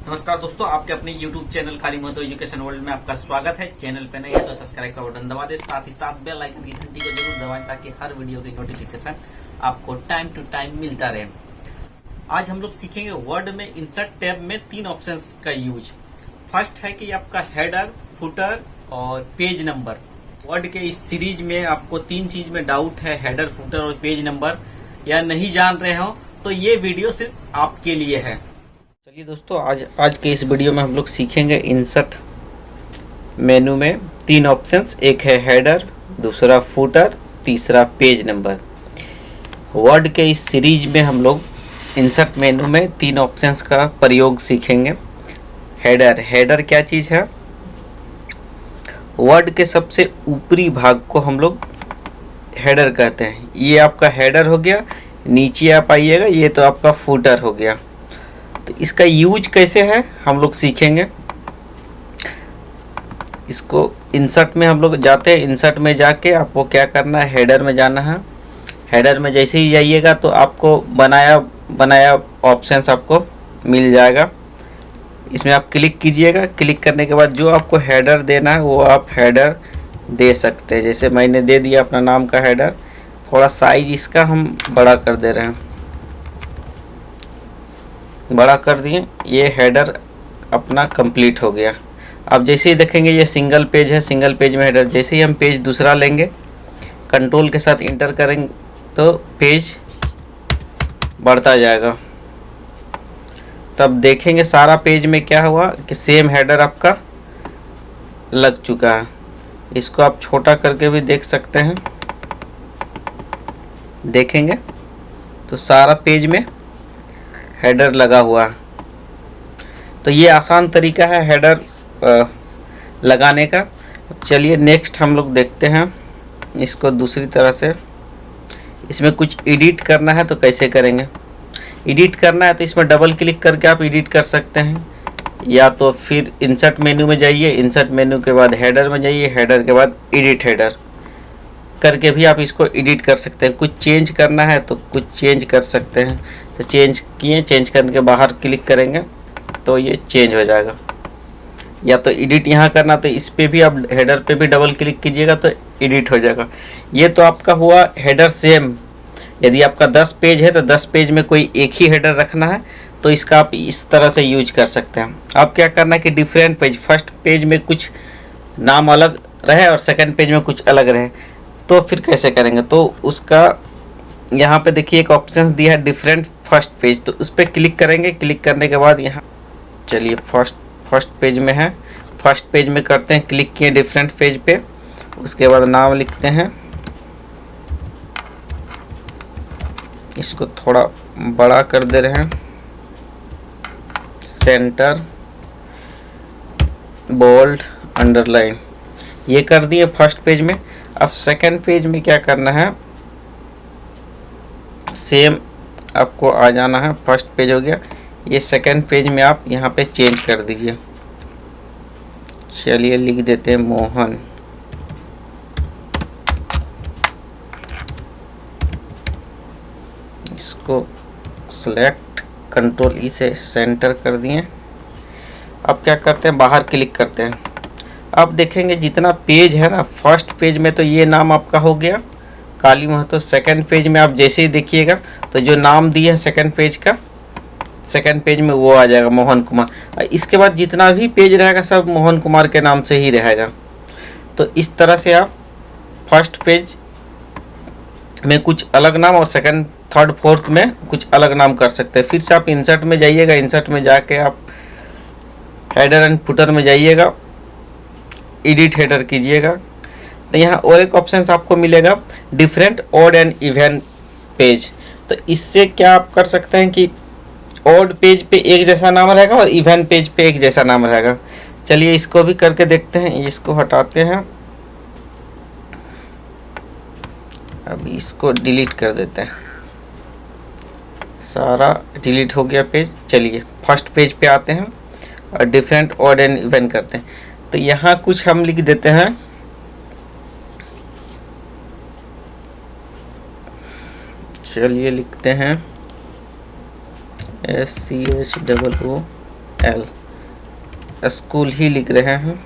नमस्कार दोस्तों, आपके अपने YouTube चैनल काली महतो एजुकेशन वर्ल्ड में आपका स्वागत है। चैनल पे नए है तो सब्सक्राइब का बटन दबा दे, साथ ही साथ बेल आइकन की घंटी को जरूर दबाएं ताकि हर वीडियो की नोटिफिकेशन आपको टाइम टू टाइम मिलता रहे। आज हम लोग सीखेंगे वर्ड में इंसर्ट टैब में 3 ऑप्शंस का यूज। फर्स्ट है कि आपका हेडर, फुटर और पेज नंबर। वर्ड के इस सीरीज में आपको 3 चीज में डाउट है, हेडर, फुटर और पेज नंबर, या नहीं जान रहे हो तो ये वीडियो सिर्फ आपके लिए है। चलिए दोस्तों, आज के इस वीडियो में हम लोग सीखेंगे इंसर्ट मेनू में 3 ऑप्शंस। एक है हेडर, दूसरा फुटर, तीसरा पेज नंबर। वर्ड के इस सीरीज में हम लोग इंसर्ट मेनू में 3 ऑप्शंस का प्रयोग सीखेंगे। हेडर क्या चीज़ है? वर्ड के सबसे ऊपरी भाग को हम लोग हेडर कहते हैं। ये आपका हेडर हो गया। नीचे आप आइएगा, ये तो आपका फुटर हो गया। तो इसका यूज कैसे है हम लोग सीखेंगे। इसको इंसर्ट में हम लोग जाते हैं। इंसर्ट में जाके आपको क्या करना है, हेडर में जाना है। हेडर में जैसे ही जाइएगा तो आपको बनाया ऑप्शंस आपको मिल जाएगा। इसमें आप क्लिक कीजिएगा। क्लिक करने के बाद जो आपको हेडर देना है वो आप हेडर दे सकते हैं। जैसे मैंने दे दिया अपना नाम का हेडर। थोड़ा साइज इसका हम बड़ा कर दे रहे हैं, बड़ा कर दिए। ये हेडर अपना कंप्लीट हो गया। अब जैसे ही देखेंगे ये सिंगल पेज है, सिंगल पेज में हेडर। जैसे ही हम पेज दूसरा लेंगे, कंट्रोल के साथ इंटर करेंगे तो पेज बढ़ता जाएगा। तब देखेंगे सारा पेज में क्या हुआ कि सेम हेडर आपका लग चुका है। इसको आप छोटा करके भी देख सकते हैं। देखेंगे तो सारा पेज में हेडर लगा हुआ है। तो ये आसान तरीका है हेडर लगाने का। चलिए नेक्स्ट हम लोग देखते हैं इसको दूसरी तरह से। इसमें कुछ एडिट करना है तो कैसे करेंगे। एडिट करना है तो इसमें डबल क्लिक करके आप एडिट कर सकते हैं, या तो फिर इंसर्ट मेन्यू में जाइए, इंसर्ट मेन्यू के बाद हेडर में जाइए, हेडर के बाद एडिट हेडर करके भी आप इसको एडिट कर सकते हैं। कुछ चेंज करना है तो कुछ चेंज कर सकते हैं। तो चेंज किए, चेंज करने के बाहर क्लिक करेंगे तो ये चेंज हो जाएगा। या तो एडिट यहाँ करना तो इस पे भी आप हेडर पे भी डबल क्लिक कीजिएगा तो एडिट हो जाएगा। ये तो आपका हुआ हेडर सेम। यदि आपका 10 पेज है तो 10 पेज में कोई एक ही हेडर रखना है तो इसका आप इस तरह से यूज कर सकते हैं। आप क्या करना है कि डिफरेंट पेज, फर्स्ट पेज में कुछ नाम अलग रहे और सेकंड पेज में कुछ अलग रहे, तो फिर कैसे करेंगे। तो उसका यहाँ पे देखिए एक ऑप्शन दिया है डिफरेंट फर्स्ट पेज, तो उस पर क्लिक करेंगे। क्लिक करने के बाद यहाँ चलिए फर्स्ट पेज में है, फर्स्ट पेज में करते हैं। क्लिक किए डिफरेंट पेज पे, उसके बाद नाम लिखते हैं। इसको थोड़ा बड़ा कर दे रहे हैं, सेंटर, बोल्ड, अंडरलाइन, ये कर दिए फर्स्ट पेज में। अब सेकंड पेज में क्या करना है, सेम आपको आ जाना है। फर्स्ट पेज हो गया, ये सेकंड पेज में आप यहाँ पे चेंज कर दीजिए। चलिए लिख देते हैं मोहन। इसको सेलेक्ट, कंट्रोल ई से सेंटर कर दिए। अब क्या करते हैं, बाहर क्लिक करते हैं। अब देखेंगे जितना पेज है ना, फर्स्ट पेज में तो ये नाम आपका हो गया काली महतो। सेकंड पेज में आप जैसे ही देखिएगा तो जो नाम दिए है सेकंड पेज का, सेकंड पेज में वो आ जाएगा मोहन कुमार। इसके बाद जितना भी पेज रहेगा सब मोहन कुमार के नाम से ही रहेगा। तो इस तरह से आप फर्स्ट पेज में कुछ अलग नाम और सेकंड, थर्ड, फोर्थ में कुछ अलग नाम कर सकते हैं। फिर से आप इंसर्ट में जाइएगा, इंसर्ट में जाके आप हेडर एंड फुटर में जाइएगा, एडिट हेडर कीजिएगा। तो यहाँ और एक ऑप्शन आपको मिलेगा different odd and even page. तो इससे क्या आप कर सकते हैं कि ऑड पेज पे एक जैसा नाम रहेगा और इवन पेज पे एक जैसा नाम रहेगा। चलिए इसको भी करके देखते हैं। इसको हटाते हैं, अब इसको डिलीट कर देते हैं। सारा डिलीट हो गया पेज। चलिए फर्स्ट पेज पे आते हैं और डिफरेंट ऑड एंड इवन करते हैं। तो यहाँ कुछ हम लिख देते हैं, चलिए लिखते हैं SCHOO एल, स्कूल ही लिख रहे हैं,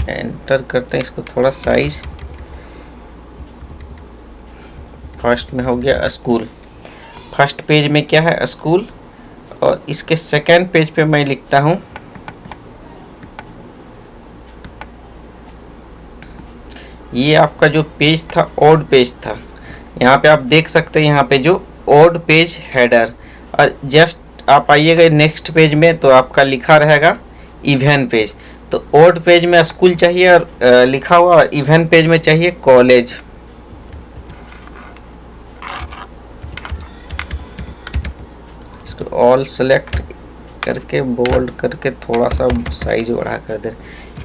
एंटर करते हैं। इसको थोड़ा साइज, फर्स्ट में हो गया स्कूल, फर्स्ट पेज में क्या है स्कूल, और इसके सेकेंड पेज पे मैं लिखता हूँ ये आपका जो पेज था ऑड पेज था। यहाँ पे आप देख सकते हैं यहाँ पे जो ऑड पेज हेडर, और जस्ट आप आइएगा नेक्स्ट पेज में तो आपका लिखा रहेगा इवन पेज। तो ऑड पेज में स्कूल चाहिए और लिखा हुआ, और इवन पेज में चाहिए कॉलेज। इसको ऑल सेलेक्ट करके बोल्ड करके थोड़ा सा साइज बढ़ा कर दे।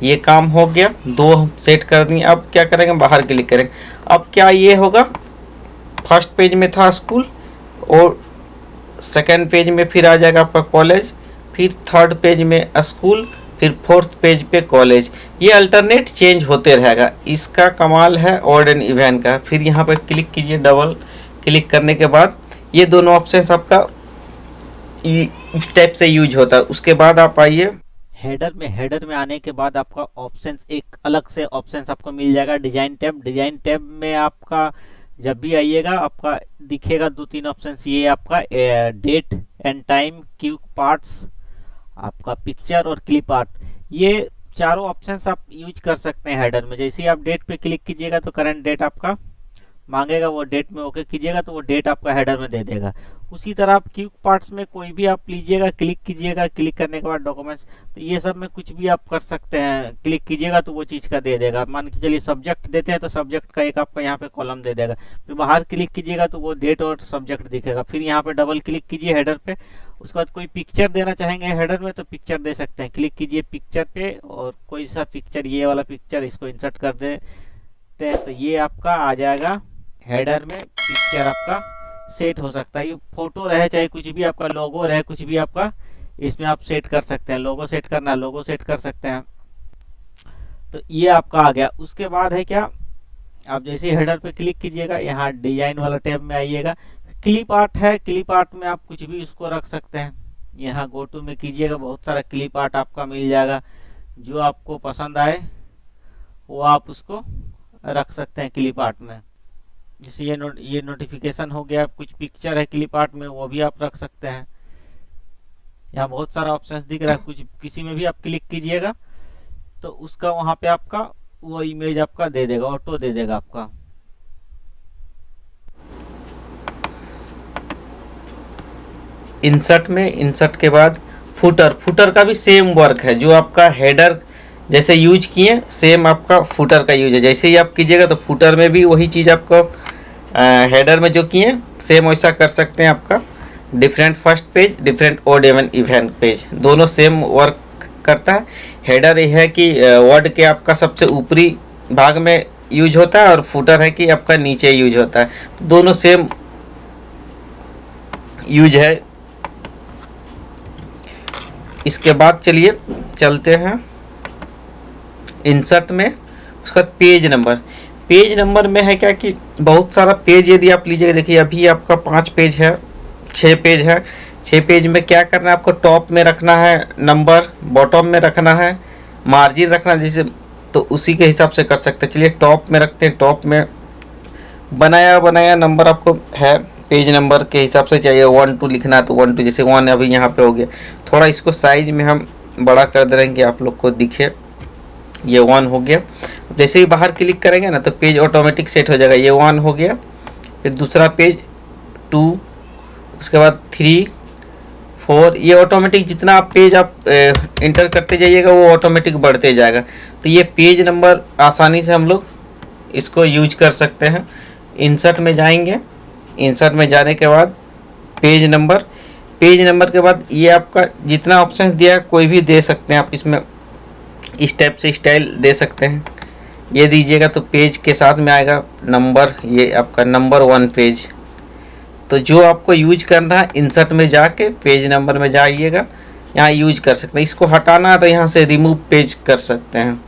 ये काम हो गया, दो सेट कर दिए। अब क्या करेंगे, बाहर क्लिक करेंगे। अब क्या ये होगा, फर्स्ट पेज में था स्कूल, और सेकंड पेज में फिर आ जाएगा आपका कॉलेज, फिर थर्ड पेज में स्कूल, फिर फोर्थ पेज पे कॉलेज। ये अल्टरनेट चेंज होते रहेगा। इसका कमाल है ऑड एंड इवन का। फिर यहाँ पर क्लिक कीजिए, डबल क्लिक करने के बाद ये दोनों ऑप्शन आपका इस टाइप से यूज होता है। उसके बाद आप आइए हेडर में आने के बाद आपका ऑप्शंस, एक अलग से ऑप्शंस आपको मिल जाएगा, डिजाइन टैब। डिजाइन टैब में आपका जब भी आइएगा आपका दिखेगा 2-3 ऑप्शंस। ये आपका date and time, quick parts, आपका पिक्चर और क्लिप आर्ट। ये चारों ऑप्शंस आप यूज कर सकते हैं हेडर में। जैसे ही आप डेट पे क्लिक कीजिएगा तो करंट डेट आपका मांगेगा, वो डेट में ओके कीजिएगा तो वो डेट आपका हेडर में दे देगा। उसी तरह आप क्विक पार्ट्स में कोई भी आप लीजिएगा, क्लिक कीजिएगा, क्लिक करने के बाद डॉक्यूमेंट्स, तो ये सब में कुछ भी आप कर सकते हैं। क्लिक कीजिएगा तो वो चीज़ का दे देगा। मान के चलिए सब्जेक्ट देते हैं तो सब्जेक्ट का एक आपका यहाँ पे कॉलम दे देगा। फिर बाहर क्लिक कीजिएगा तो वो डेट और सब्जेक्ट दिखेगा। फिर यहाँ पे डबल क्लिक कीजिए हेडर पे। उसके बाद कोई पिक्चर देना चाहेंगे हेडर में तो पिक्चर दे सकते हैं। क्लिक कीजिए पिक्चर पे और कोई सा पिक्चर, ये वाला पिक्चर, इसको इंसर्ट कर देते हैं तो ये आपका आ जाएगा हेडर में। पिक्चर आपका सेट हो सकता है, ये फोटो रहे चाहे कुछ भी, आपका लोगो रहे कुछ भी, आपका इसमें आप सेट कर सकते हैं। लोगो सेट करना, लोगो सेट कर सकते हैं। तो ये आपका आ गया। उसके बाद है क्या, आप जैसे हेडर पे क्लिक कीजिएगा, यहाँ डिजाइन वाला टैब में आइएगा, क्लिप आर्ट है। क्लिप आर्ट में आप कुछ भी उसको रख सकते हैं। यहाँ गो टू में कीजिएगा, बहुत सारा क्लिप आर्ट आपका मिल जाएगा। जो आपको पसंद आए वो आप उसको रख सकते हैं क्लिप आर्ट में। जैसे ये नोटिफिकेशन हो गया, कुछ पिक्चर है क्लिप आर्ट में, वो भी आप रख सकते हैं। यहाँ बहुत सारा ऑप्शंस दिख रहा है, कुछ किसी में भी आप क्लिक कीजिएगा तो उसका वहां पे आपका वो इमेज आपका दे देगा, ऑटो दे देगा आपका। इंसर्ट के बाद फुटर का भी सेम वर्क है। जो आपका हेडर जैसे यूज किए सेम आपका फुटर का यूज है। जैसे ही आप कीजिएगा तो फुटर में भी वही चीज़ आपको हेडर में जो किए सेम वैसा कर सकते हैं। आपका different first page, different odd एवं इवन पेज, दोनों सेम वर्क करता है। हेडर ये है कि वर्ड के आपका सबसे ऊपरी भाग में यूज होता है, और फुटर है कि आपका नीचे यूज होता है। तो दोनों सेम यूज है। इसके बाद चलिए चलते हैं इंसर्ट में। उसका पेज नंबर में है क्या कि बहुत सारा पेज यदि आप लीजिएगा, देखिए अभी आपका 5 पेज है, 6 पेज है। 6 पेज में क्या करना है आपको, टॉप में रखना है नंबर, बॉटम में रखना है, मार्जिन रखना है, जैसे तो उसी के हिसाब से कर सकते हैं। चलिए टॉप में रखते हैं। टॉप में बनाया नंबर आपको है, पेज नंबर के हिसाब से चाहिए। 1 2 लिखना है तो 1 2, जैसे 1 अभी यहाँ पे हो गया। थोड़ा इसको साइज में हम बड़ा कर दे रहे हैं कि आप लोग को दिखे। ये 1 हो गया। जैसे ही बाहर क्लिक करेंगे ना तो पेज ऑटोमेटिक सेट हो जाएगा। ये 1 हो गया, फिर दूसरा पेज 2, उसके बाद 3 4। ये ऑटोमेटिक जितना आप पेज आप इंटर करते जाइएगा वो ऑटोमेटिक बढ़ते जाएगा। तो ये पेज नंबर आसानी से हम लोग इसको यूज कर सकते हैं। इंसर्ट में जाएंगे, इंसर्ट में जाने के बाद पेज नंबर के बाद ये आपका जितना ऑप्शंस दिया है कोई भी दे सकते हैं आप। इसमें इस टाइप से स्टाइल दे सकते हैं। ये दीजिएगा तो पेज के साथ में आएगा नंबर, ये आपका नंबर 1 पेज। तो जो आपको यूज करना है इंसर्ट में जाके पेज नंबर में जाइएगा, यहाँ यूज कर सकते हैं। इसको हटाना है तो यहाँ से रिमूव पेज कर सकते हैं।